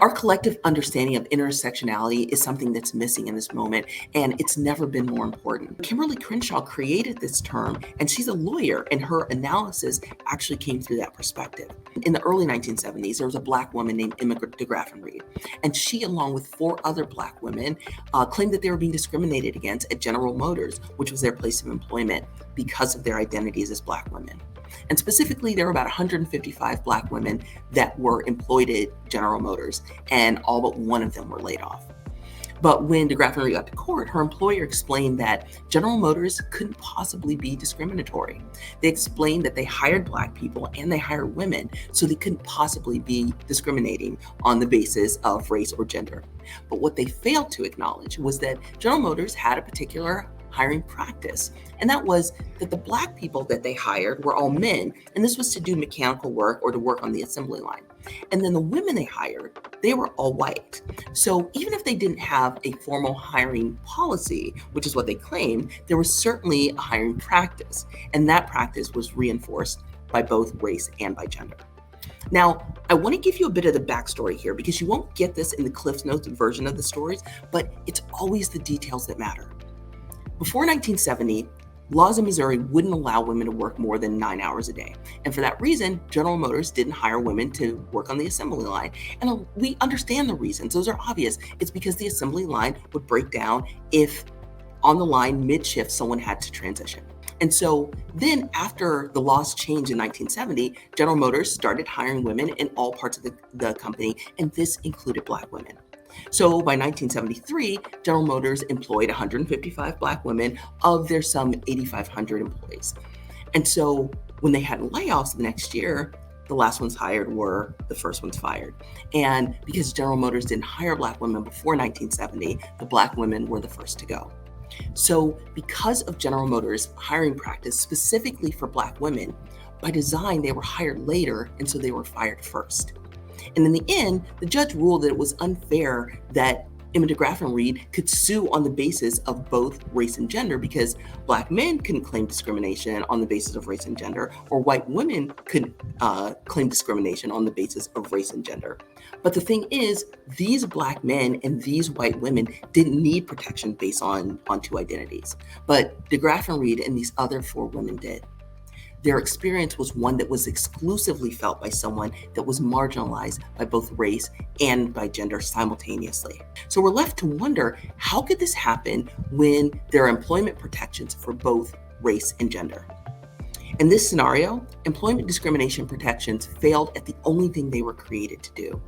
Our collective understanding of intersectionality is something that's missing in this moment, and it's never been more important. Kimberly Crenshaw created this term, and she's a lawyer, and her analysis actually came through that perspective. In the early 1970s, there was a Black woman named Emma DeGraffenreid, Reed, and she, along with 4 other Black women, claimed that they were being discriminated against at General Motors, which was their place of employment, because of their identities as Black women. And specifically, there were about 155 Black women that were employed at General Motors, and all but one of them were laid off. But when DeGraffenreid got to court, her employer explained that General Motors couldn't possibly be discriminatory. They explained that they hired Black people and they hired women, so they couldn't possibly be discriminating on the basis of race or gender. But what they failed to acknowledge was that General Motors had a particular hiring practice, and that was that the Black people that they hired were all men, and this was to do mechanical work or to work on the assembly line. And then the women they hired, they were all white. So even if they didn't have a formal hiring policy, which is what they claimed, there was certainly a hiring practice, and that practice was reinforced by both race and by gender. Now, I want to give you a bit of the backstory here because you won't get this in the Cliff Notes version of the stories, but it's always the details that matter. Before 1970, laws in Missouri wouldn't allow women to work more than 9 hours a day. And for that reason, General Motors didn't hire women to work on the assembly line. And we understand the reasons. Those are obvious. It's because the assembly line would break down if on the line mid-shift someone had to transition. And so then after the laws changed in 1970, General Motors started hiring women in all parts of the company, and this included Black women. So by 1973, General Motors employed 155 Black women of their some 8,500 employees. And so when they had layoffs the next year, the last ones hired were the first ones fired. And because General Motors didn't hire Black women before 1970, the Black women were the first to go. So because of General Motors' hiring practice specifically for Black women, by design, they were hired later, and so they were fired first. And in the end, the judge ruled that it was unfair that Emma DeGraffenreid could sue on the basis of both race and gender because Black men couldn't claim discrimination on the basis of race and gender, or white women couldn't claim discrimination on the basis of race and gender. But the thing is, these Black men and these white women didn't need protection based on 2 identities. But DeGraffenreid and these other 4 women did. Their experience was one that was exclusively felt by someone that was marginalized by both race and by gender simultaneously. So we're left to wonder, how could this happen when there are employment protections for both race and gender? In this scenario, employment discrimination protections failed at the only thing they were created to do.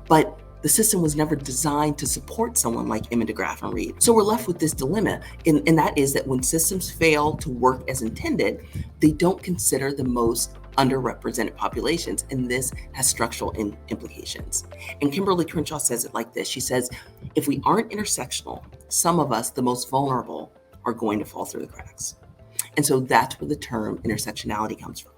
But the system was never designed to support someone like Emma DeGraffenreid. So we're left with this dilemma, and that is that when systems fail to work as intended, they don't consider the most underrepresented populations, and this has structural implications. And Kimberly Crenshaw says it like this. She says, if we aren't intersectional, some of us, the most vulnerable, are going to fall through the cracks. And so that's where the term intersectionality comes from.